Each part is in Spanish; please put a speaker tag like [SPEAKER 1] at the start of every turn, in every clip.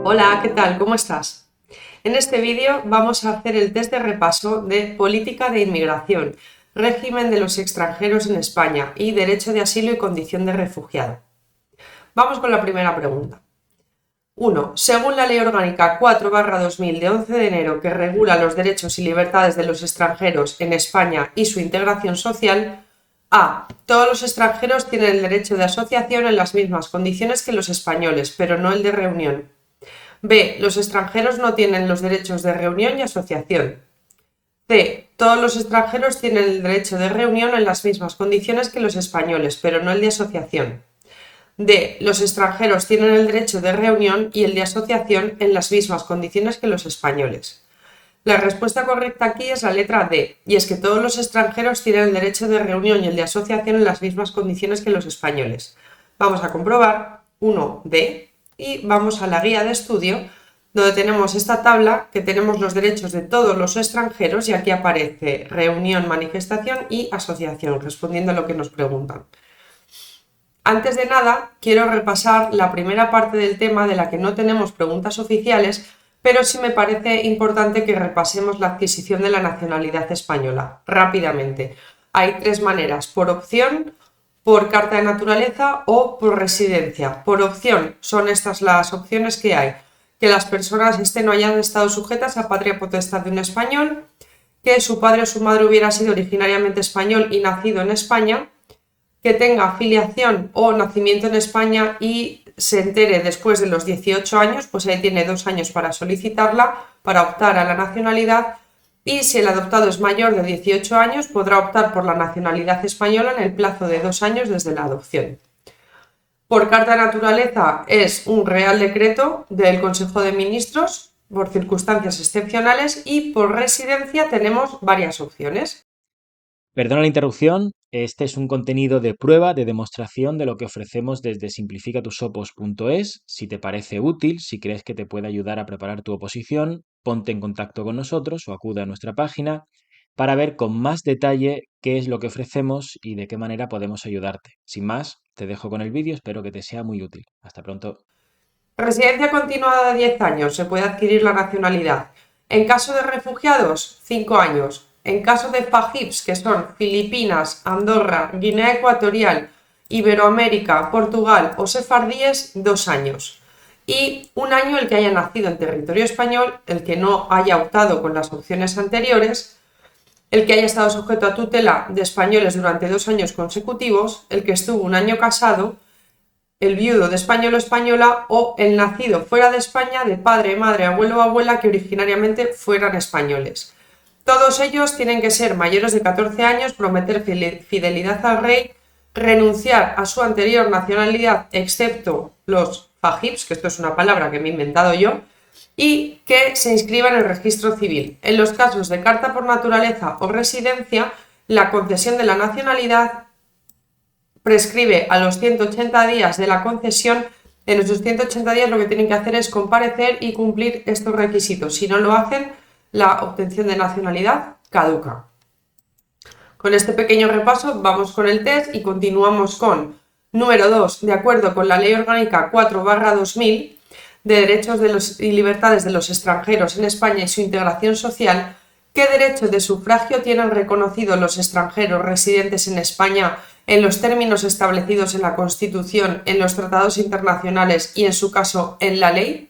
[SPEAKER 1] Hola, ¿qué tal? ¿Cómo estás? En este vídeo vamos a hacer el test de repaso de Política de Inmigración, Régimen de los extranjeros en España y Derecho de asilo y condición de refugiado. Vamos con la primera pregunta. 1. Según la Ley Orgánica 4/2000 de 11 de enero que regula los derechos y libertades de los extranjeros en España y su integración social, A. Todos los extranjeros tienen el derecho de asociación en las mismas condiciones que los españoles, pero no el de reunión. B. Los extranjeros no tienen los derechos de reunión y asociación. C. Todos los extranjeros tienen el derecho de reunión en las mismas condiciones que los españoles, pero no el de asociación. D. Los extranjeros tienen el derecho de reunión y el de asociación en las mismas condiciones que los españoles. La respuesta correcta aquí es la letra D, y es que todos los extranjeros tienen el derecho de reunión y el de asociación en las mismas condiciones que los españoles. Vamos a comprobar 1D y vamos a la guía de estudio, donde tenemos esta tabla que tenemos los derechos de todos los extranjeros y aquí aparece reunión, manifestación y asociación, respondiendo a lo que nos preguntan. Antes de nada, quiero repasar la primera parte del tema de la que no tenemos preguntas oficiales, pero sí me parece importante que repasemos la adquisición de la nacionalidad española rápidamente. Hay tres maneras: por opción, por carta de naturaleza o por residencia. Por opción son estas las opciones que hay: que las personas estén o hayan estado sujetas a patria potestad de un español, que su padre o su madre hubiera sido originariamente español y nacido en España, que tenga filiación o nacimiento en España y se entere después de los 18 años, pues ahí tiene 2 años para solicitarla, para optar a la nacionalidad, y si el adoptado es mayor de 18 años podrá optar por la nacionalidad española en el plazo de 2 años desde la adopción. Por carta de naturaleza es un Real Decreto del Consejo de Ministros por circunstancias excepcionales, y por residencia tenemos varias opciones.
[SPEAKER 2] Perdona la interrupción, este es un contenido de prueba, de demostración de lo que ofrecemos desde simplificatusopos.es. Si te parece útil, si crees que te puede ayudar a preparar tu oposición, ponte en contacto con nosotros o acude a nuestra página para ver con más detalle qué es lo que ofrecemos y de qué manera podemos ayudarte. Sin más, te dejo con el vídeo, espero que te sea muy útil. Hasta pronto.
[SPEAKER 1] Residencia continuada de 10 años, se puede adquirir la nacionalidad. En caso de refugiados, 5 años. En caso de FAGIPs, que son Filipinas, Andorra, Guinea Ecuatorial, Iberoamérica, Portugal o sefardíes, 2 años. Y 1 año el que haya nacido en territorio español, el que no haya optado con las opciones anteriores, el que haya estado sujeto a tutela de españoles durante 2 años consecutivos, el que estuvo 1 año casado, el viudo de español o española o el nacido fuera de España de padre, madre, abuelo o abuela que originariamente fueran españoles. Todos ellos tienen que ser mayores de 14 años, prometer fidelidad al rey, renunciar a su anterior nacionalidad, excepto los fajips, que esto es una palabra que me he inventado yo, y que se inscriban en el registro civil. En los casos de carta por naturaleza o residencia, la concesión de la nacionalidad prescribe a los 180 días de la concesión. En esos 180 días lo que tienen que hacer es comparecer y cumplir estos requisitos. Si no lo hacen, la obtención de nacionalidad caduca. Con este pequeño repaso vamos con el test y continuamos con número 2. De acuerdo con la Ley Orgánica 4/2000 de Derechos y Libertades de los Extranjeros en España y su integración social, ¿qué derecho de sufragio tienen reconocidos los extranjeros residentes en España en los términos establecidos en la Constitución, en los tratados internacionales y, en su caso, en la ley?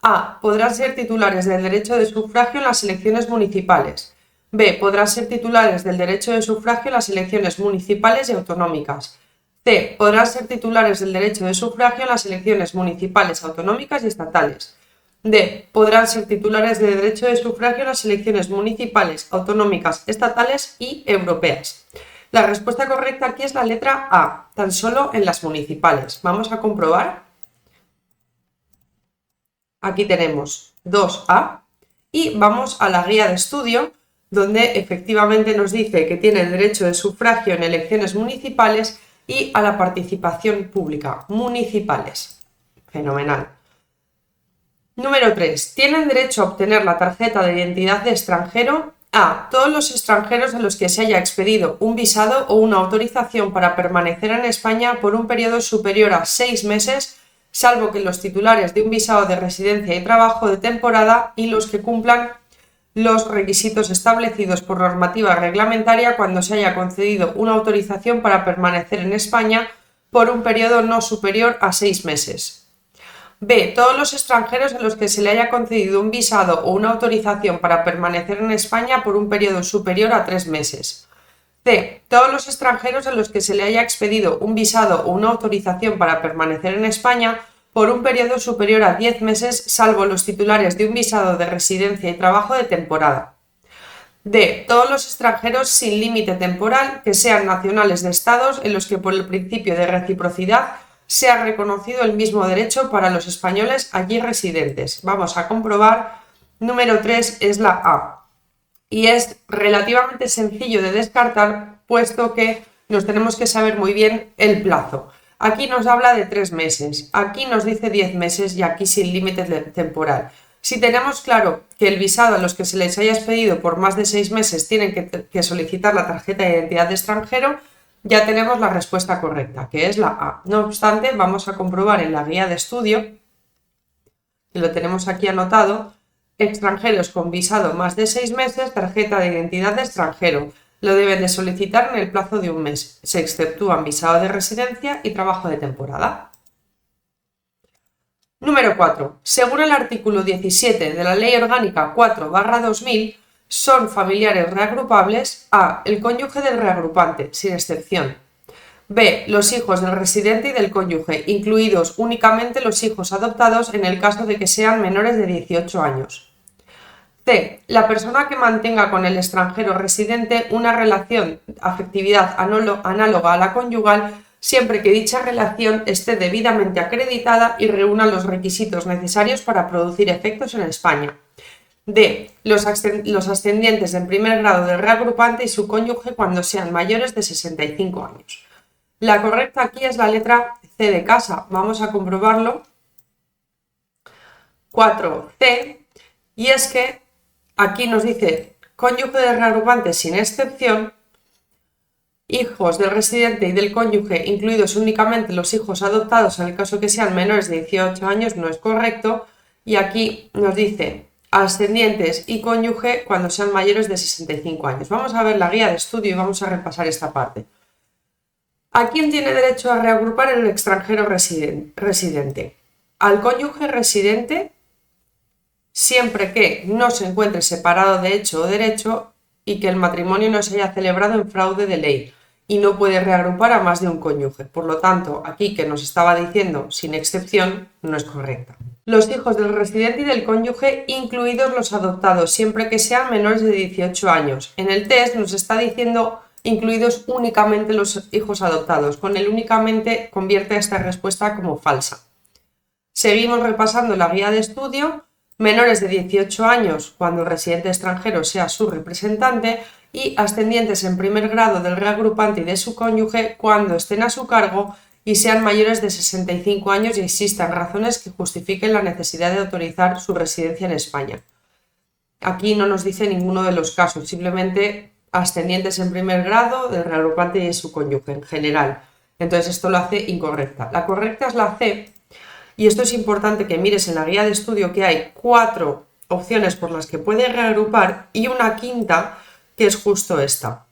[SPEAKER 1] A. Podrán ser titulares del derecho de sufragio en las elecciones municipales. B. Podrán ser titulares del derecho de sufragio en las elecciones municipales y autonómicas. C. Podrán ser titulares del derecho de sufragio en las elecciones municipales, autonómicas y estatales. D. Podrán ser titulares del derecho de sufragio en las elecciones municipales, autonómicas, estatales y europeas. La respuesta correcta aquí es la letra A, tan solo en las municipales. Vamos a comprobar. Aquí tenemos 2A y vamos a la guía de estudio, donde efectivamente nos dice que tiene el derecho de sufragio en elecciones municipales y a la participación pública. Municipales. Fenomenal. Número 3. Tienen derecho a obtener la tarjeta de identidad de extranjero. A. Todos los extranjeros a los que se haya expedido un visado o una autorización para permanecer en España por un periodo superior a 6 meses, salvo que los titulares de un visado de residencia y trabajo de temporada y los que cumplan los requisitos establecidos por normativa reglamentaria cuando se haya concedido una autorización para permanecer en España por un periodo no superior a 6 meses. B. Todos los extranjeros a los que se le haya concedido un visado o una autorización para permanecer en España por un periodo superior a 3 meses. C. Todos los extranjeros a los que se le haya expedido un visado o una autorización para permanecer en España por un periodo superior a 10 meses, salvo los titulares de un visado de residencia y trabajo de temporada. D. Todos los extranjeros sin límite temporal que sean nacionales de estados en los que por el principio de reciprocidad se ha reconocido el mismo derecho para los españoles allí residentes. Vamos a comprobar. Número 3 es la A. Y es relativamente sencillo de descartar, puesto que nos tenemos que saber muy bien el plazo. Aquí nos habla de 3 meses, aquí nos dice 10 meses y aquí sin límite temporal. Si tenemos claro que el visado a los que se les haya expedido por más de 6 meses tienen que solicitar la tarjeta de identidad de extranjero, ya tenemos la respuesta correcta, que es la A. No obstante, vamos a comprobar en la guía de estudio, que lo tenemos aquí anotado, extranjeros con visado más de 6 meses, tarjeta de identidad de extranjero. Lo deben de solicitar en el plazo de un mes. Se exceptúan visado de residencia y trabajo de temporada. Número 4. Según el artículo 17 de la Ley Orgánica 4/2000, son familiares reagrupables a. El cónyuge del reagrupante, sin excepción. B. Los hijos del residente y del cónyuge, incluidos únicamente los hijos adoptados en el caso de que sean menores de 18 años. C. La persona que mantenga con el extranjero residente una relación afectividad análoga a la conyugal siempre que dicha relación esté debidamente acreditada y reúna los requisitos necesarios para producir efectos en España. D. Los ascendientes en primer grado del reagrupante y su cónyuge cuando sean mayores de 65 años. La correcta aquí es la letra C de casa. Vamos a comprobarlo. 4C. Y es que aquí nos dice cónyuge del reagrupante sin excepción, hijos del residente y del cónyuge, incluidos únicamente los hijos adoptados en el caso que sean menores de 18 años, no es correcto. Y aquí nos dice ascendientes y cónyuge cuando sean mayores de 65 años. Vamos a ver la guía de estudio y vamos a repasar esta parte. ¿A quién tiene derecho a reagrupar el extranjero residente? Al cónyuge residente, siempre que no se encuentre separado de hecho o derecho y que el matrimonio no se haya celebrado en fraude de ley, y no puede reagrupar a más de un cónyuge. Por lo tanto, aquí que nos estaba diciendo sin excepción, no es correcta. Los hijos del residente y del cónyuge, incluidos los adoptados, siempre que sean menores de 18 años. En el test nos está diciendo incluidos únicamente los hijos adoptados. Con el únicamente convierte esta respuesta como falsa. Seguimos repasando la guía de estudio. Menores de 18 años cuando el residente extranjero sea su representante y ascendientes en primer grado del reagrupante y de su cónyuge cuando estén a su cargo y sean mayores de 65 años y existan razones que justifiquen la necesidad de autorizar su residencia en España. Aquí no nos dice ninguno de los casos, simplemente ascendientes en primer grado del reagrupante y de su cónyuge en general. Entonces esto lo hace incorrecta. La correcta es la C. Y esto es importante que mires en la guía de estudio que hay 4 opciones por las que puedes reagrupar y una quinta que es justo esta.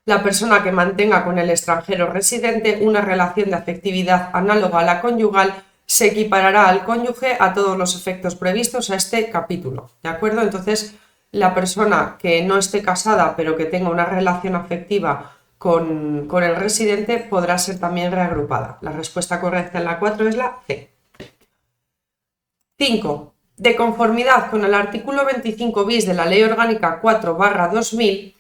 [SPEAKER 1] La persona que mantenga con el extranjero residente una relación de afectividad análoga a la conyugal se equiparará al cónyuge a todos los efectos previstos a este capítulo. ¿De acuerdo? Entonces, la persona que no esté casada pero que tenga una relación afectiva con el residente podrá ser también reagrupada. La respuesta correcta en la 4 es la C. 5. De conformidad con el artículo 25 bis de la Ley Orgánica 4/2000,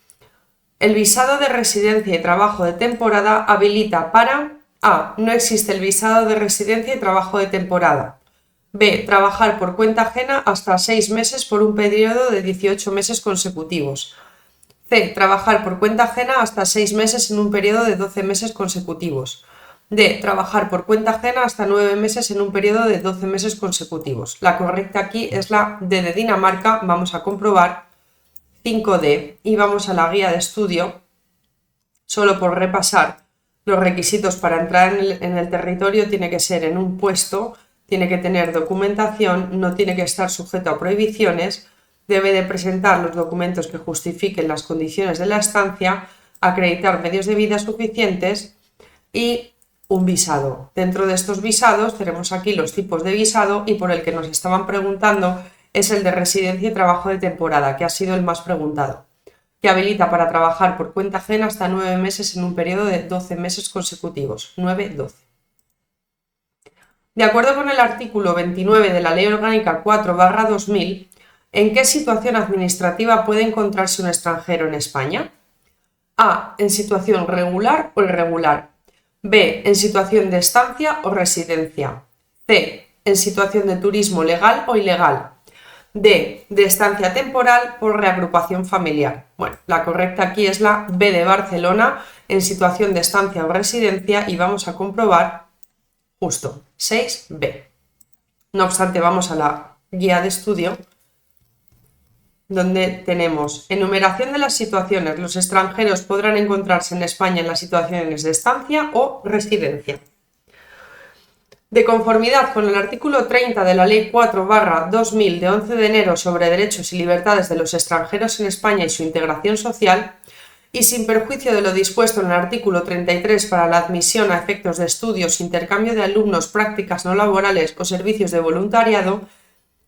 [SPEAKER 1] el visado de residencia y trabajo de temporada habilita para A. No existe el visado de residencia y trabajo de temporada. B. Trabajar por cuenta ajena hasta 6 meses por un periodo de 18 meses consecutivos. C. Trabajar por cuenta ajena hasta 6 meses en un periodo de 12 meses consecutivos. D. Trabajar por cuenta ajena hasta 9 meses en un periodo de 12 meses consecutivos. La correcta aquí es la D de Dinamarca. Vamos a comprobar. 5D. Y vamos a la guía de estudio. Solo por repasar. Los requisitos para entrar en el territorio tiene que ser en un puesto, tiene que tener documentación, no tiene que estar sujeto a prohibiciones, debe de presentar los documentos que justifiquen las condiciones de la estancia, acreditar medios de vida suficientes y un visado. Dentro de estos visados tenemos aquí los tipos de visado y por el que nos estaban preguntando es el de residencia y trabajo de temporada, que ha sido el más preguntado, que habilita para trabajar por cuenta ajena hasta 9 meses en un periodo de 12 meses consecutivos, 9-12. De acuerdo con el artículo 29 de la Ley Orgánica 4/2000, ¿en qué situación administrativa puede encontrarse un extranjero en España? A. En situación regular o irregular. B. En situación de estancia o residencia. C. En situación de turismo legal o ilegal. D. De estancia temporal por reagrupación familiar. Bueno, la correcta aquí es la B de Barcelona, en situación de estancia o residencia, y vamos a comprobar justo 6B. No obstante, vamos a la guía de estudio, donde tenemos enumeración de las situaciones. Los extranjeros podrán encontrarse en España en las situaciones de estancia o residencia. De conformidad con el artículo 30 de la Ley 4/2000 de 11 de enero sobre derechos y libertades de los extranjeros en España y su integración social, y sin perjuicio de lo dispuesto en el artículo 33 para la admisión a efectos de estudios, intercambio de alumnos, prácticas no laborales o servicios de voluntariado,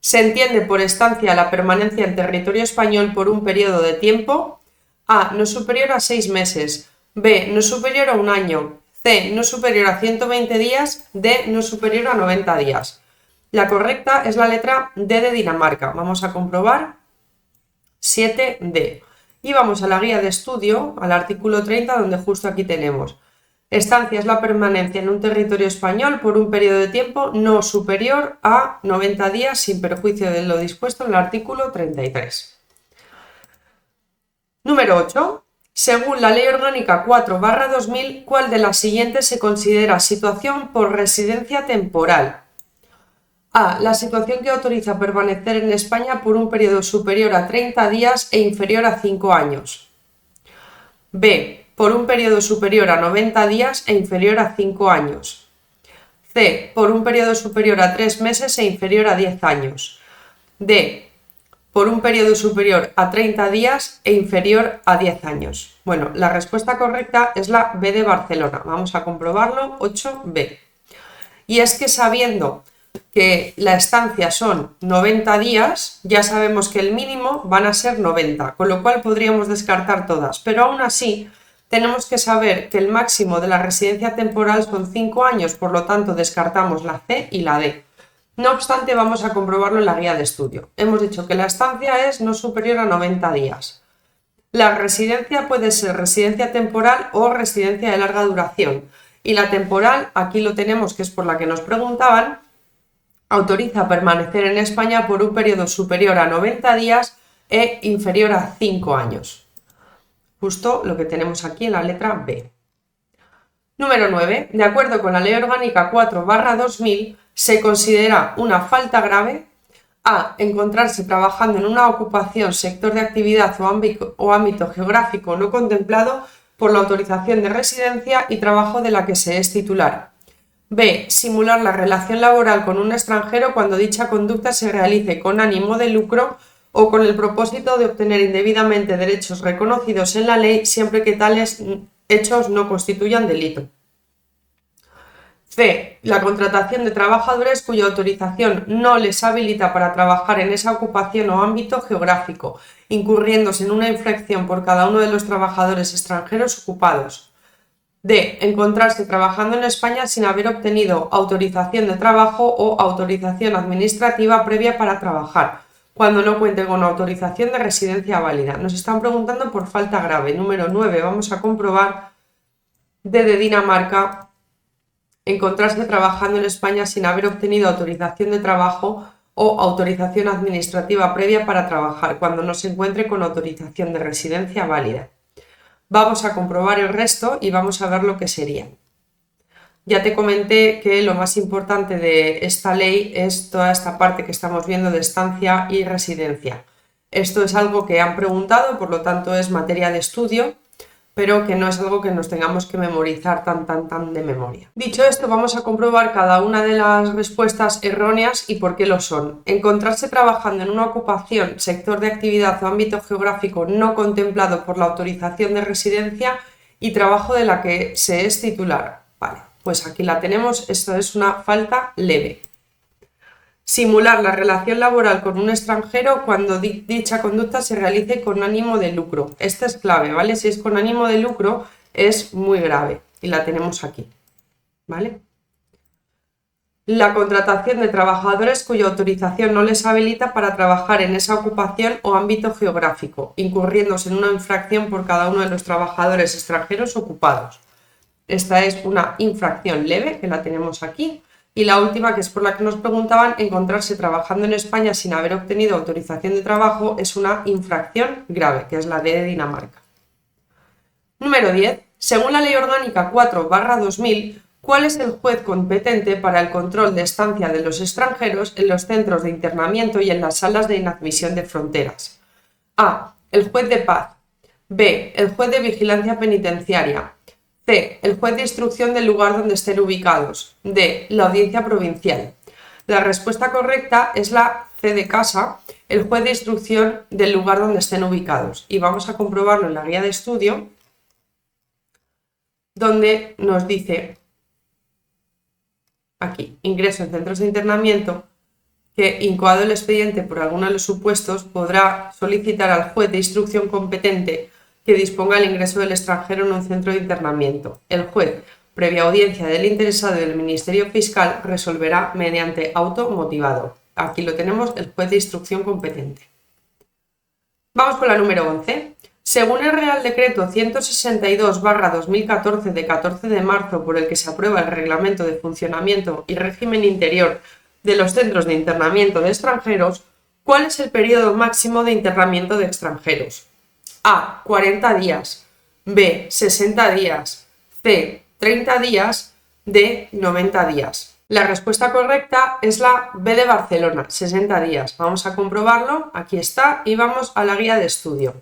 [SPEAKER 1] se entiende por estancia la permanencia en territorio español por un periodo de tiempo: A. No superior a 6 meses. B. No superior a un año. C. No superior a 120 días. D. No superior a 90 días. La correcta es la letra D de Dinamarca. Vamos a comprobar 7D. Y vamos a la guía de estudio, al artículo 30, donde justo aquí tenemos: estancia es la permanencia en un territorio español por un periodo de tiempo no superior a 90 días, sin perjuicio de lo dispuesto en el artículo 33. Número 8. Según la Ley Orgánica 4/2000, ¿cuál de las siguientes se considera situación por residencia temporal? A. La situación que autoriza permanecer en España por un periodo superior a 30 días e inferior a 5 años. B. Por un periodo superior a 90 días e inferior a 5 años. C. Por un periodo superior a 3 meses e inferior a 10 años. D. Por un periodo superior a 30 días e inferior a 10 años. Bueno, la respuesta correcta es la B de Barcelona. Vamos a comprobarlo, 8B. Y es que sabiendo que la estancia son 90 días, ya sabemos que el mínimo van a ser 90, con lo cual podríamos descartar todas, pero aún así tenemos que saber que el máximo de la residencia temporal son 5 años, por lo tanto descartamos la C y la D. No obstante, vamos a comprobarlo en la guía de estudio. Hemos dicho que la estancia es no superior a 90 días. La residencia puede ser residencia temporal o residencia de larga duración. Y la temporal, aquí lo tenemos, que es por la que nos preguntaban, autoriza permanecer en España por un periodo superior a 90 días e inferior a 5 años. Justo lo que tenemos aquí en la letra B. Número 9. De acuerdo con la Ley Orgánica 4/2000, se considera una falta grave: A. Encontrarse trabajando en una ocupación, sector de actividad o ámbito geográfico no contemplado por la autorización de residencia y trabajo de la que se es titular. B. Simular la relación laboral con un extranjero cuando dicha conducta se realice con ánimo de lucro o con el propósito de obtener indebidamente derechos reconocidos en la ley, siempre que tales hechos no constituyan delito. C. La contratación de trabajadores cuya autorización no les habilita para trabajar en esa ocupación o ámbito geográfico, incurriéndose en una infracción por cada uno de los trabajadores extranjeros ocupados. D. Encontrarse trabajando en España sin haber obtenido autorización de trabajo o autorización administrativa previa para trabajar, cuando no cuente con autorización de residencia válida. Nos están preguntando por falta grave. Número 9. Vamos a comprobar D de Dinamarca. Encontrarse trabajando en España sin haber obtenido autorización de trabajo o autorización administrativa previa para trabajar, cuando no se encuentre con autorización de residencia válida. Vamos a comprobar el resto y vamos a ver lo que serían. Ya te comenté que lo más importante de esta ley es toda esta parte que estamos viendo de estancia y residencia. Esto es algo que han preguntado, por lo tanto es materia de estudio. pero que no es algo que nos tengamos que memorizar tan de memoria. Dicho esto, vamos a comprobar cada una de las respuestas erróneas y por qué lo son. Encontrarse trabajando en una ocupación, sector de actividad o ámbito geográfico no contemplado por la autorización de residencia y trabajo de la que se es titular. Vale, pues aquí la tenemos, esto es una falta leve. Simular la relación laboral con un extranjero cuando dicha conducta se realice con ánimo de lucro. Esta es clave, ¿vale? Si es con ánimo de lucro es muy grave y la tenemos aquí, ¿vale? La contratación de trabajadores cuya autorización no les habilita para trabajar en esa ocupación o ámbito geográfico, incurriéndose en una infracción por cada uno de los trabajadores extranjeros ocupados. Esta es una infracción leve, que la tenemos aquí. Y la última, que es por la que nos preguntaban, encontrarse trabajando en España sin haber obtenido autorización de trabajo es una infracción grave, que es la D de Dinamarca. Número 10. Según la Ley Orgánica 4/2000, ¿cuál es el juez competente para el control de estancia de los extranjeros en los centros de internamiento y en las salas de inadmisión de fronteras? A. El juez de paz. B. El juez de vigilancia penitenciaria. C. El juez de instrucción del lugar donde estén ubicados. D. La audiencia provincial. La respuesta correcta es la C de casa, el juez de instrucción del lugar donde estén ubicados. Y vamos a comprobarlo en la guía de estudio, donde nos dice, aquí, ingreso en centros de internamiento, que incoado el expediente por alguno de los supuestos, podrá solicitar al juez de instrucción competente que disponga el ingreso del extranjero en un centro de internamiento. El juez, previa audiencia del interesado y del Ministerio Fiscal, resolverá mediante auto motivado. Aquí lo tenemos, el juez de instrucción competente. Vamos con la número 11. Según el Real Decreto 162/2014 de 14 de marzo, por el que se aprueba el Reglamento de Funcionamiento y Régimen Interior de los Centros de Internamiento de Extranjeros, ¿cuál es el periodo máximo de internamiento de extranjeros? A. 40 días. B. 60 días. C. 30 días. D. 90 días. La respuesta correcta es la B de Barcelona, 60 días. Vamos a comprobarlo, aquí está, y vamos a la guía de estudio.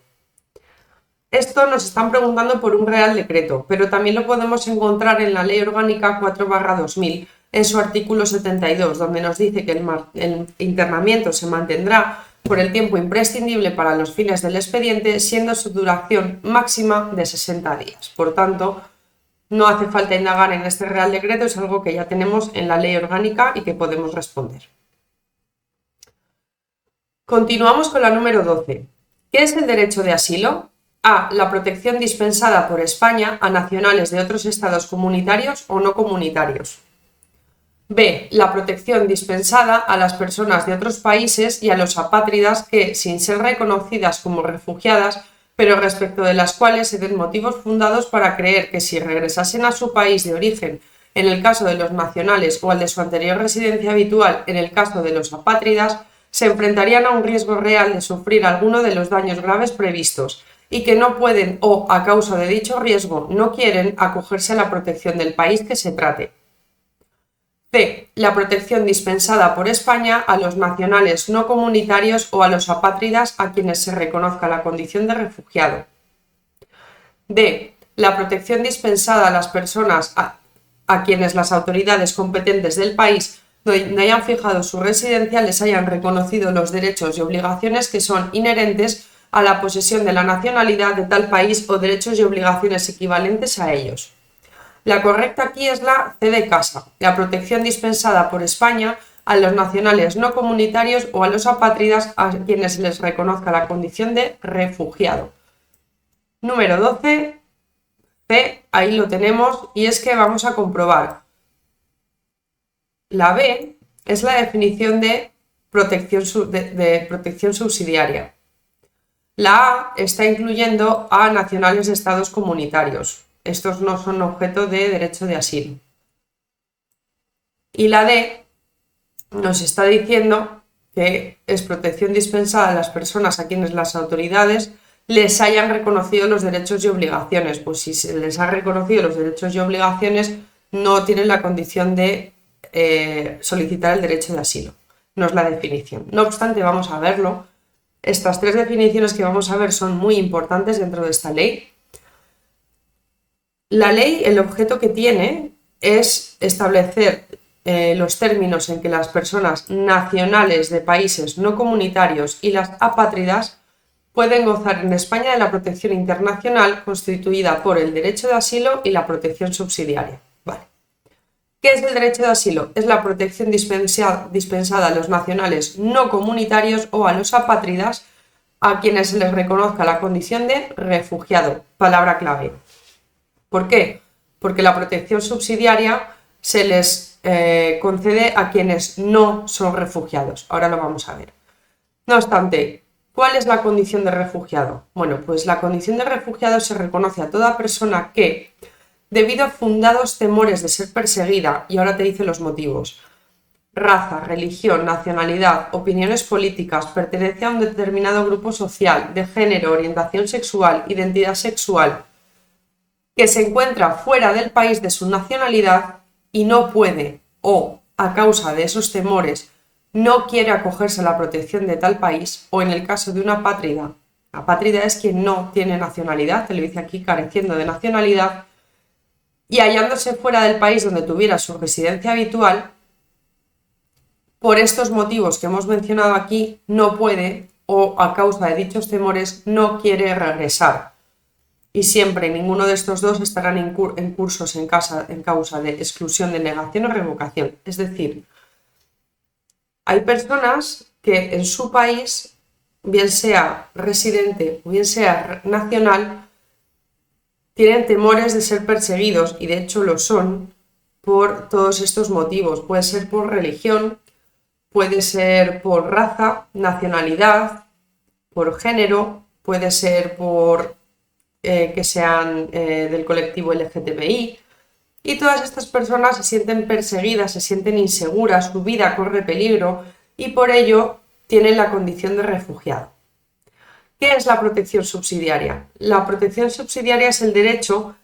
[SPEAKER 1] Esto nos están preguntando por un Real Decreto, pero también lo podemos encontrar en la Ley Orgánica 4/2000, en su artículo 72, donde nos dice que el internamiento se mantendrá por el tiempo imprescindible para los fines del expediente, siendo su duración máxima de 60 días. Por tanto, no hace falta indagar en este Real Decreto, es algo que ya tenemos en la Ley Orgánica y que podemos responder. Continuamos con la número 12. ¿Qué es el derecho de asilo? A. La protección dispensada por España a nacionales de otros estados comunitarios o no comunitarios. B. La protección dispensada a las personas de otros países y a los apátridas que, sin ser reconocidas como refugiadas, pero respecto de las cuales se den motivos fundados para creer que si regresasen a su país de origen, en el caso de los nacionales, o al de su anterior residencia habitual, en el caso de los apátridas, se enfrentarían a un riesgo real de sufrir alguno de los daños graves previstos, y que no pueden o, a causa de dicho riesgo, no quieren acogerse a la protección del país que se trate. C. La protección dispensada por España a los nacionales no comunitarios o a los apátridas a quienes se reconozca la condición de refugiado. D. La protección dispensada a las personas a quienes las autoridades competentes del país donde hayan fijado su residencia les hayan reconocido los derechos y obligaciones que son inherentes a la posesión de la nacionalidad de tal país o derechos y obligaciones equivalentes a ellos. La correcta aquí es la C de casa, la protección dispensada por España a los nacionales no comunitarios o a los apátridas a quienes les reconozca la condición de refugiado. Número 12, C, ahí lo tenemos, y es que vamos a comprobar. La B es la definición de protección subsidiaria. La A está incluyendo a nacionales de estados comunitarios. Estos no son objeto de derecho de asilo. Y la D nos está diciendo que es protección dispensada a las personas a quienes las autoridades les hayan reconocido los derechos y obligaciones. Pues si se les ha reconocido los derechos y obligaciones, no tienen la condición de solicitar el derecho de asilo. No es la definición. No obstante, vamos a verlo. Estas tres definiciones que vamos a ver son muy importantes dentro de esta ley. La ley, el objeto que tiene es establecer los términos en que las personas nacionales de países no comunitarios y las apátridas pueden gozar en España de la protección internacional constituida por el derecho de asilo y la protección subsidiaria. Vale. ¿Qué es el derecho de asilo? Es la protección dispensada a los nacionales no comunitarios o a los apátridas a quienes se les reconozca la condición de refugiado. Palabra clave. ¿Por qué? Porque la protección subsidiaria se les concede a quienes no son refugiados. Ahora lo vamos a ver. No obstante, ¿cuál es la condición de refugiado? Bueno, pues la condición de refugiado se reconoce a toda persona que, debido a fundados temores de ser perseguida, y ahora te dice los motivos, raza, religión, nacionalidad, opiniones políticas, pertenencia a un determinado grupo social, de género, orientación sexual, identidad sexual, que se encuentra fuera del país de su nacionalidad y no puede, o a causa de esos temores, no quiere acogerse a la protección de tal país, o en el caso de una apátrida, apátrida es quien no tiene nacionalidad, te lo dice aquí, careciendo de nacionalidad, y hallándose fuera del país donde tuviera su residencia habitual, por estos motivos que hemos mencionado aquí, no puede, o a causa de dichos temores, no quiere regresar. Y siempre ninguno de estos dos estarán en cursos en causa de exclusión, denegación o revocación. Es decir, hay personas que en su país, bien sea residente o bien sea nacional, tienen temores de ser perseguidos y de hecho lo son por todos estos motivos. Puede ser por religión, puede ser por raza, nacionalidad, por género, puede ser por que sean del colectivo LGTBI, y todas estas personas se sienten perseguidas, se sienten inseguras, su vida corre peligro y por ello tienen la condición de refugiado. ¿Qué es la protección subsidiaria? La protección subsidiaria es el derecho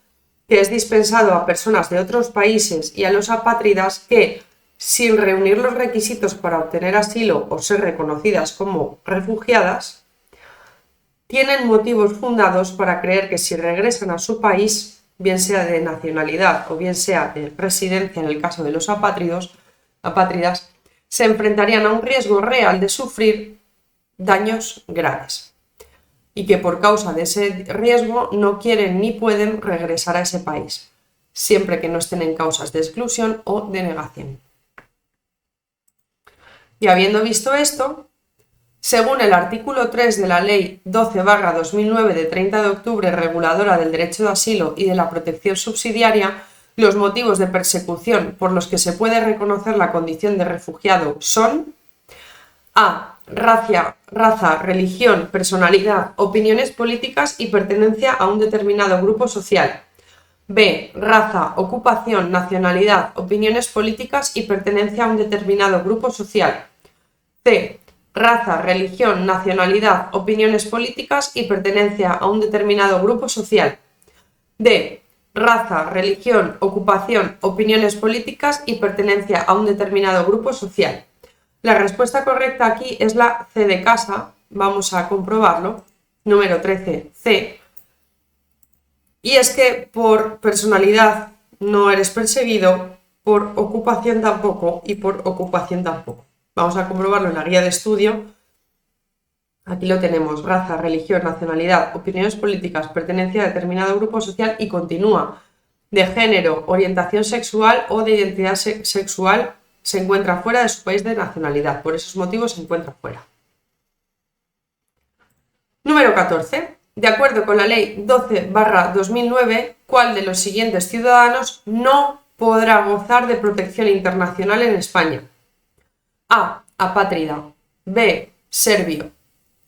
[SPEAKER 1] que es dispensado a personas de otros países y a los apátridas que, sin reunir los requisitos para obtener asilo o ser reconocidas como refugiadas, tienen motivos fundados para creer que si regresan a su país, bien sea de nacionalidad o bien sea de residencia en el caso de los apátridas, se enfrentarían a un riesgo real de sufrir daños graves y que por causa de ese riesgo no quieren ni pueden regresar a ese país, siempre que no estén en causas de exclusión o denegación. Y habiendo visto esto, según el artículo 3 de la Ley 12/2009 de 30 de octubre reguladora del derecho de asilo y de la protección subsidiaria, los motivos de persecución por los que se puede reconocer la condición de refugiado son a. Raza, religión, personalidad, opiniones políticas y pertenencia a un determinado grupo social. B. Raza, ocupación, nacionalidad, opiniones políticas y pertenencia a un determinado grupo social. C. Raza, religión, nacionalidad, opiniones políticas y pertenencia a un determinado grupo social. D. Raza, religión, ocupación, opiniones políticas y pertenencia a un determinado grupo social. La respuesta correcta aquí es la C de casa, vamos a comprobarlo, número 13, C. Y es que por personalidad no eres perseguido, por ocupación tampoco y por ocupación tampoco. Vamos a comprobarlo en la guía de estudio. Aquí lo tenemos, raza, religión, nacionalidad, opiniones políticas, pertenencia a determinado grupo social y continúa. De género, orientación sexual o de identidad sexual se encuentra fuera de su país de nacionalidad. Por esos motivos se encuentra fuera. Número 14. De acuerdo con la Ley 12/2009, ¿cuál de los siguientes ciudadanos no podrá gozar de protección internacional en España? A. Apátrida. B. Serbio.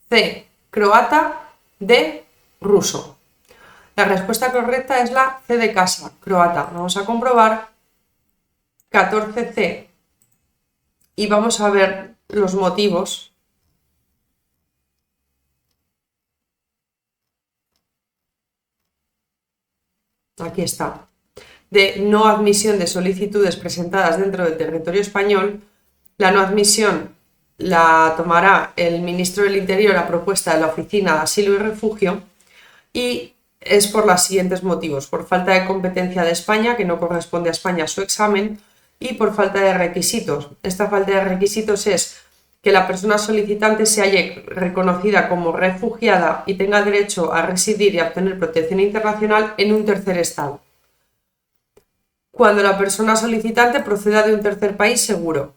[SPEAKER 1] C. Croata. D. Ruso. La respuesta correcta es la C de casa, croata. Vamos a comprobar 14C y vamos a ver los motivos. Aquí está. De no admisión de solicitudes presentadas dentro del territorio español. La no admisión la tomará el ministro del Interior a propuesta de la Oficina de Asilo y Refugio y es por los siguientes motivos: por falta de competencia de España, que no corresponde a España su examen, y por falta de requisitos. Esta falta de requisitos es que la persona solicitante se haya reconocida como refugiada y tenga derecho a residir y a obtener protección internacional en un tercer estado. Cuando la persona solicitante proceda de un tercer país seguro.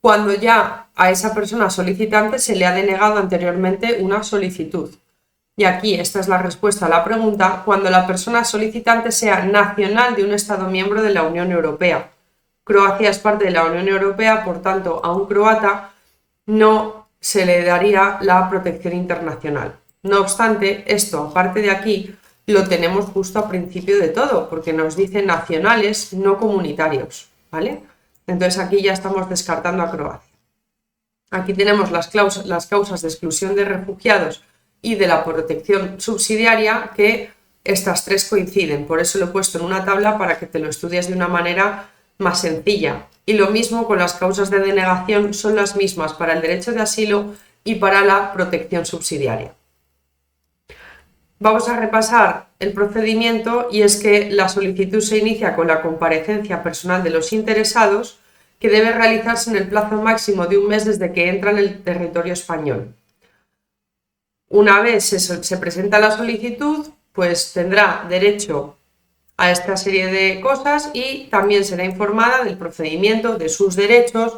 [SPEAKER 1] Cuando ya a esa persona solicitante se le ha denegado anteriormente una solicitud. Y aquí esta es la respuesta a la pregunta: cuando la persona solicitante sea nacional de un Estado miembro de la Unión Europea. Croacia es parte de la Unión Europea, por tanto, a un croata no se le daría la protección internacional. No obstante, esto, aparte de aquí, lo tenemos justo al principio de todo, porque nos dice nacionales no comunitarios, ¿vale? Entonces aquí ya estamos descartando a Croacia. Aquí tenemos las causas de exclusión de refugiados y de la protección subsidiaria, que estas tres coinciden. Por eso lo he puesto en una tabla para que te lo estudies de una manera más sencilla. Y lo mismo con las causas de denegación, son las mismas para el derecho de asilo y para la protección subsidiaria. Vamos a repasar el procedimiento, y es que la solicitud se inicia con la comparecencia personal de los interesados, que debe realizarse en el plazo máximo de un mes desde que entra en el territorio español. Una vez se presenta la solicitud, pues tendrá derecho a esta serie de cosas y también será informada del procedimiento, de sus derechos,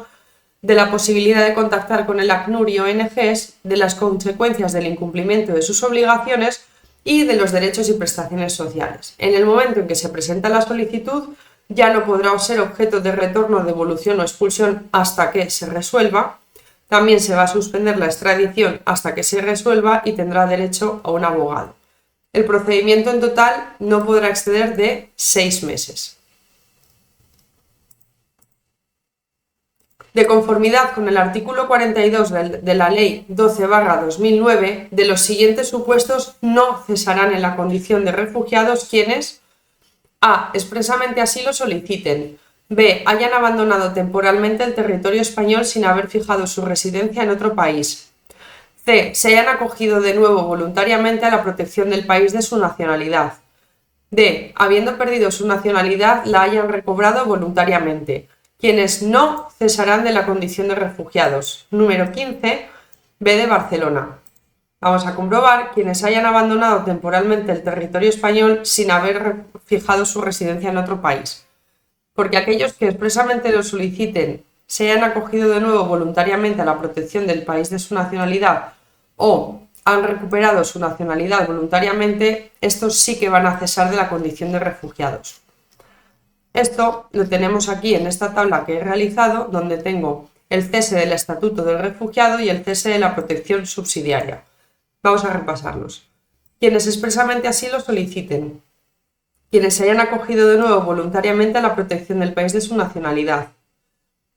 [SPEAKER 1] de la posibilidad de contactar con el ACNUR y ONGs, de las consecuencias del incumplimiento de sus obligaciones y de los derechos y prestaciones sociales. En el momento en que se presenta la solicitud, ya no podrá ser objeto de retorno, devolución o expulsión hasta que se resuelva. También se va a suspender la extradición hasta que se resuelva y tendrá derecho a un abogado. El procedimiento en total no podrá exceder de 6 meses. De conformidad con el artículo 42 de la Ley 12/2009, de los siguientes supuestos no cesarán en la condición de refugiados quienes: a. expresamente asilo soliciten. B. hayan abandonado temporalmente el territorio español sin haber fijado su residencia en otro país. C. se hayan acogido de nuevo voluntariamente a la protección del país de su nacionalidad. D. habiendo perdido su nacionalidad, la hayan recobrado voluntariamente. Quienes no cesarán de la condición de refugiados. Número 15. B de Barcelona. Vamos a comprobar quienes hayan abandonado temporalmente el territorio español sin haber fijado su residencia en otro país. Porque aquellos que expresamente lo soliciten, se hayan acogido de nuevo voluntariamente a la protección del país de su nacionalidad o han recuperado su nacionalidad voluntariamente, estos sí que van a cesar de la condición de refugiados. Esto lo tenemos aquí en esta tabla que he realizado, donde tengo el cese del estatuto del refugiado y el cese de la protección subsidiaria. Vamos a repasarlos. Quienes expresamente así lo soliciten. Quienes se hayan acogido de nuevo voluntariamente a la protección del país de su nacionalidad.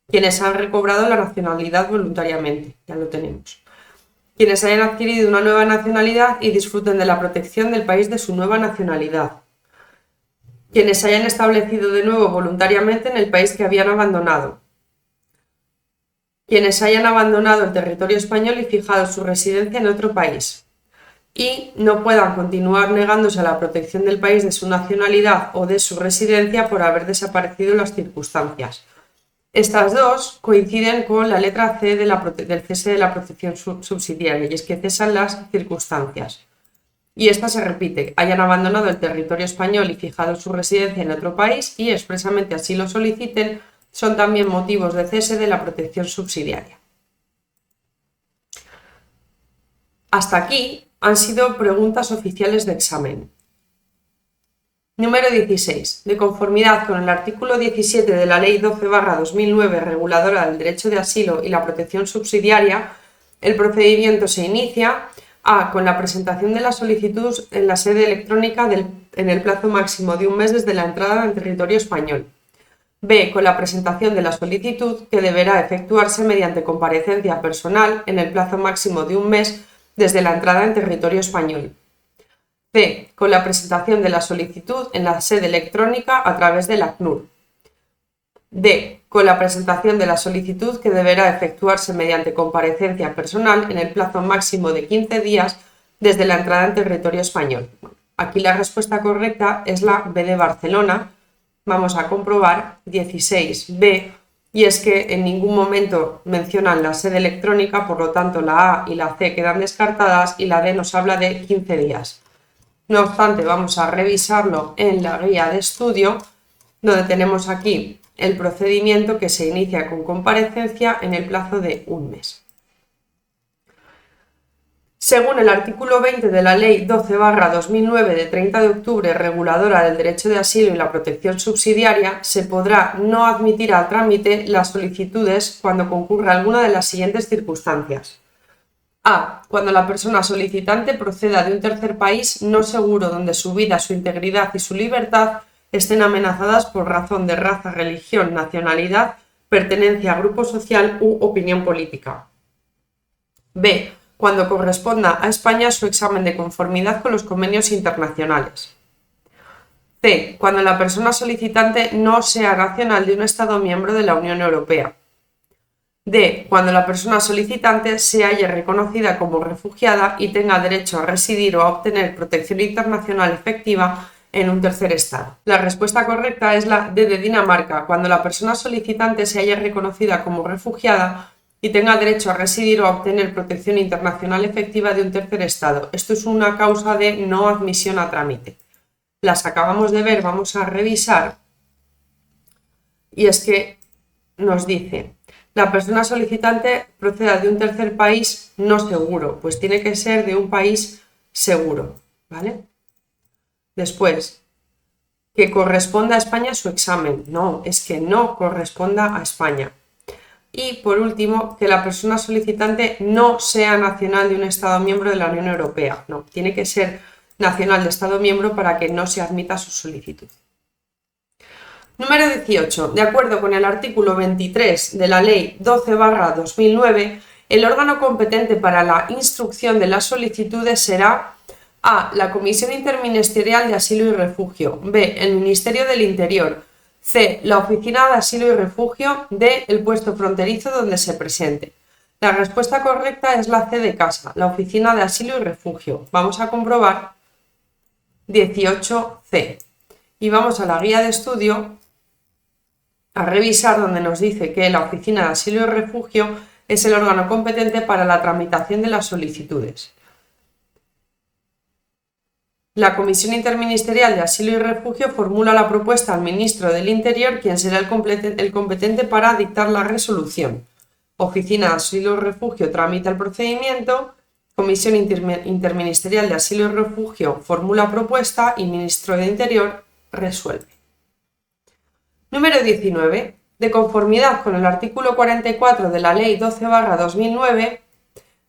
[SPEAKER 1] Quienes han recobrado la nacionalidad voluntariamente, ya lo tenemos. Quienes hayan adquirido una nueva nacionalidad y disfruten de la protección del país de su nueva nacionalidad. Quienes se hayan establecido de nuevo voluntariamente en el país que habían abandonado. Quienes hayan abandonado el territorio español y fijado su residencia en otro país. Y no puedan continuar negándose a la protección del país de su nacionalidad o de su residencia por haber desaparecido las circunstancias. Estas dos coinciden con la letra C del cese de la protección subsidiaria, y es que cesan las circunstancias. Y esta se repite: hayan abandonado el territorio español y fijado su residencia en otro país y expresamente así lo soliciten, son también motivos de cese de la protección subsidiaria. Hasta aquí han sido preguntas oficiales de examen. Número 16. De conformidad con el artículo 17 de la Ley 12/2009, reguladora del derecho de asilo y la protección subsidiaria, el procedimiento se inicia: a. con la presentación de la solicitud en la sede electrónica en el plazo máximo de un mes desde la entrada en territorio español. B. con la presentación de la solicitud, que deberá efectuarse mediante comparecencia personal en el plazo máximo de un mes desde la entrada en territorio español. C. con la presentación de la solicitud en la sede electrónica a través del ACNUR. D. con la presentación de la solicitud, que deberá efectuarse mediante comparecencia personal en el plazo máximo de 15 días desde la entrada en territorio español. Aquí la respuesta correcta es la B de Barcelona. Vamos a comprobar 16B, y es que en ningún momento mencionan la sede electrónica, por lo tanto la A y la C quedan descartadas y la D nos habla de 15 días. No obstante, vamos a revisarlo en la guía de estudio, donde tenemos aquí el procedimiento que se inicia con comparecencia en el plazo de un mes. Según el artículo 20 de la Ley 12/2009 de 30 de octubre reguladora del derecho de asilo y la protección subsidiaria, se podrá no admitir a trámite las solicitudes cuando concurra alguna de las siguientes circunstancias. A. Cuando la persona solicitante proceda de un tercer país no seguro donde su vida, su integridad y su libertad estén amenazadas por razón de raza, religión, nacionalidad, pertenencia a grupo social u opinión política. B. Cuando corresponda a España su examen de conformidad con los convenios internacionales. C. Cuando la persona solicitante no sea nacional de un Estado miembro de la Unión Europea. D. Cuando la persona solicitante se haya reconocida como refugiada y tenga derecho a residir o a obtener protección internacional efectiva en un tercer Estado. La respuesta correcta es la D de Dinamarca, cuando la persona solicitante se haya reconocida como refugiada y tenga derecho a residir o a obtener protección internacional efectiva de un tercer Estado. Esto es una causa de no admisión a trámite. Las acabamos de ver, vamos a revisar, y es que nos dice: la persona solicitante proceda de un tercer país no seguro, pues tiene que ser de un país seguro, ¿vale? Después, que corresponda a España su examen. No, es que no corresponda a España. Y por último, que la persona solicitante no sea nacional de un Estado miembro de la Unión Europea. No, tiene que ser nacional de Estado miembro para que no se admita su solicitud. Número 18. De acuerdo con el artículo 23 de la Ley 12/2009, el órgano competente para la instrucción de las solicitudes será: A. La Comisión Interministerial de Asilo y Refugio. B. El Ministerio del Interior. C. La Oficina de Asilo y Refugio. D. El puesto fronterizo donde se presente. La respuesta correcta es la C de casa, la Oficina de Asilo y Refugio. Vamos a comprobar 18C. Y vamos a la guía de estudio a revisar, donde nos dice que la Oficina de Asilo y Refugio es el órgano competente para la tramitación de las solicitudes. La Comisión Interministerial de Asilo y Refugio formula la propuesta al Ministro del Interior, quien será el competente para dictar la resolución. Oficina de Asilo y Refugio tramita el procedimiento, Comisión Interministerial de Asilo y Refugio formula propuesta y Ministro del Interior resuelve. Número 19. De conformidad con el artículo 44 de la Ley 12/2009,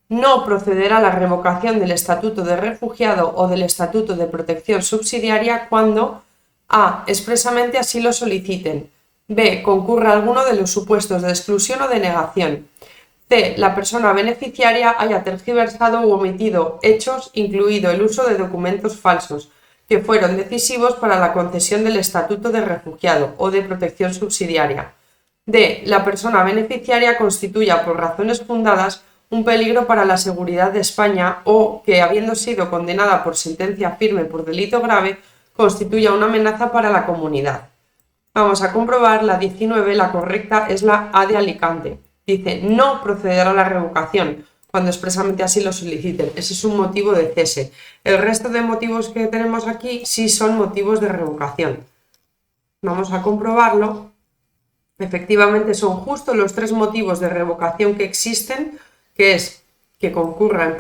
[SPEAKER 1] no procederá a la revocación del Estatuto de Refugiado o del Estatuto de Protección Subsidiaria cuando: A. Expresamente así lo soliciten. B. Concurra alguno de los supuestos de exclusión o de negación. C. La persona beneficiaria haya tergiversado u omitido hechos, incluido el uso de documentos falsos, que fueron decisivos para la concesión del Estatuto de Refugiado o de Protección Subsidiaria. D. La persona beneficiaria constituya por razones fundadas un peligro para la seguridad de España o que, habiendo sido condenada por sentencia firme por delito grave, constituya una amenaza para la comunidad. Vamos a comprobar la 19, la correcta es la A de Alicante. Dice: no procederá a la revocación cuando expresamente así lo soliciten. Ese es un motivo de cese. El resto de motivos que tenemos aquí sí son motivos de revocación. Vamos a comprobarlo. Efectivamente son justo los 3 motivos de revocación que existen, que es que concurra en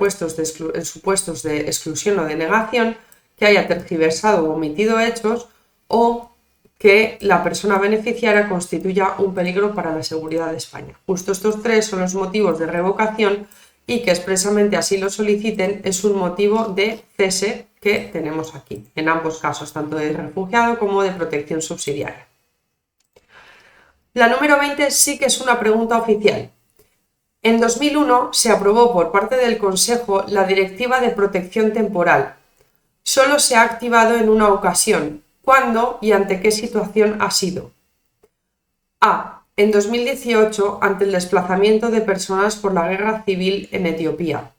[SPEAKER 1] supuestos de exclusión o de negación, que haya tergiversado o omitido hechos o que la persona beneficiaria constituya un peligro para la seguridad de España. Justo estos 3 son los motivos de revocación, y que expresamente así lo soliciten es un motivo de cese que tenemos aquí, en ambos casos, tanto de refugiado como de protección subsidiaria. La número 20 sí que es una pregunta oficial. En 2001 se aprobó por parte del Consejo la Directiva de Protección Temporal. Solo se ha activado en una ocasión. ¿Cuándo y ante qué situación ha sido? A. En 2018, ante el desplazamiento de personas por la guerra civil en Etiopía.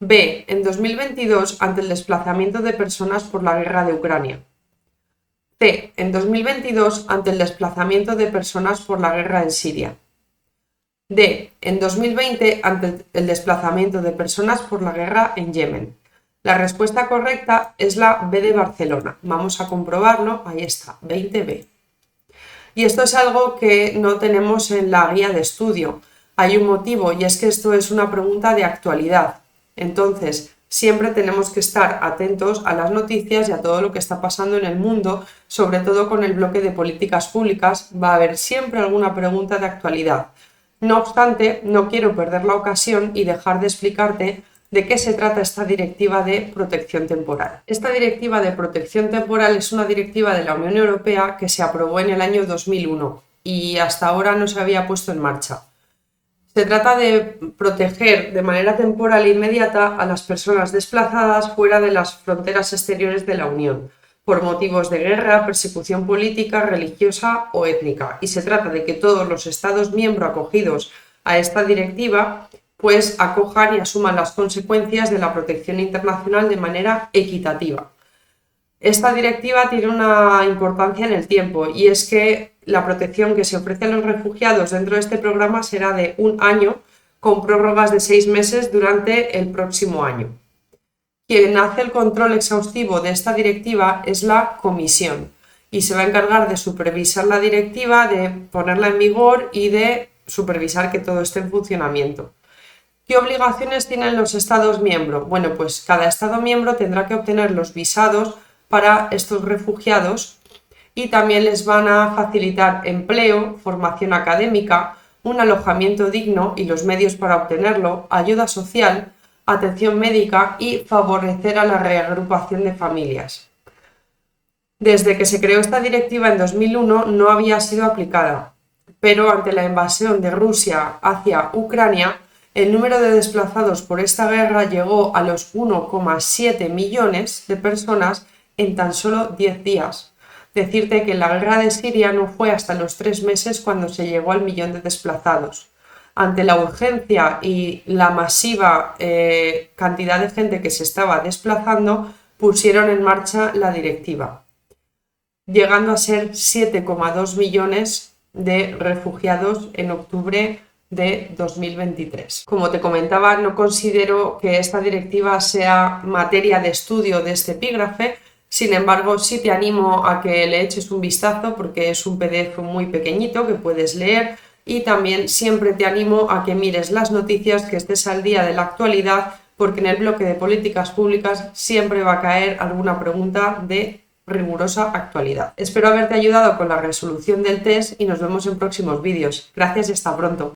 [SPEAKER 1] B. En 2022 ante el desplazamiento de personas por la guerra de Ucrania. C. En 2022 ante el desplazamiento de personas por la guerra en Siria. D. En 2020 ante el desplazamiento de personas por la guerra en Yemen. La respuesta correcta es la B de Barcelona. Vamos a comprobarlo. Ahí está, 20B. Y esto es algo que no tenemos en la guía de estudio. Hay un motivo y es que esto es una pregunta de actualidad. Entonces, siempre tenemos que estar atentos a las noticias y a todo lo que está pasando en el mundo, sobre todo con el bloque de políticas públicas. Va a haber siempre alguna pregunta de actualidad. No obstante, no quiero perder la ocasión y dejar de explicarte de qué se trata esta directiva de protección temporal. Esta directiva de protección temporal es una directiva de la Unión Europea que se aprobó en el año 2001 y hasta ahora no se había puesto en marcha. Se trata de proteger de manera temporal e inmediata a las personas desplazadas fuera de las fronteras exteriores de la Unión, por motivos de guerra, persecución política, religiosa o étnica. Y se trata de que todos los Estados miembros acogidos a esta directiva pues acojan y asuman las consecuencias de la protección internacional de manera equitativa. Esta directiva tiene una importancia en el tiempo y es que la protección que se ofrece a los refugiados dentro de este programa será de 1 año con prórrogas de 6 meses durante el próximo año. Quien hace el control exhaustivo de esta directiva es la Comisión y se va a encargar de supervisar la directiva, de ponerla en vigor y de supervisar que todo esté en funcionamiento. ¿Qué obligaciones tienen los Estados miembros? Bueno, pues cada Estado miembro tendrá que obtener los visados para estos refugiados y también les van a facilitar empleo, formación académica, un alojamiento digno y los medios para obtenerlo, ayuda social, atención médica y favorecer a la reagrupación de familias. Desde que se creó esta directiva en 2001 no había sido aplicada, pero ante la invasión de Rusia hacia Ucrania, el número de desplazados por esta guerra llegó a los 1,7 millones de personas en tan solo 10 días. Decirte que la guerra de Siria no fue hasta los 3 meses cuando se llegó al millón de desplazados. Ante la urgencia y la masiva cantidad de gente que se estaba desplazando, pusieron en marcha la directiva, llegando a ser 7,2 millones de refugiados en octubre de 2023. Como te comentaba, no considero que esta directiva sea materia de estudio de este epígrafe, sin embargo, sí te animo a que le eches un vistazo porque es un PDF muy pequeñito que puedes leer y también siempre te animo a que mires las noticias, que estés al día de la actualidad, porque en el bloque de políticas públicas siempre va a caer alguna pregunta de rigurosa actualidad. Espero haberte ayudado con la resolución del test y nos vemos en próximos vídeos. Gracias y hasta pronto.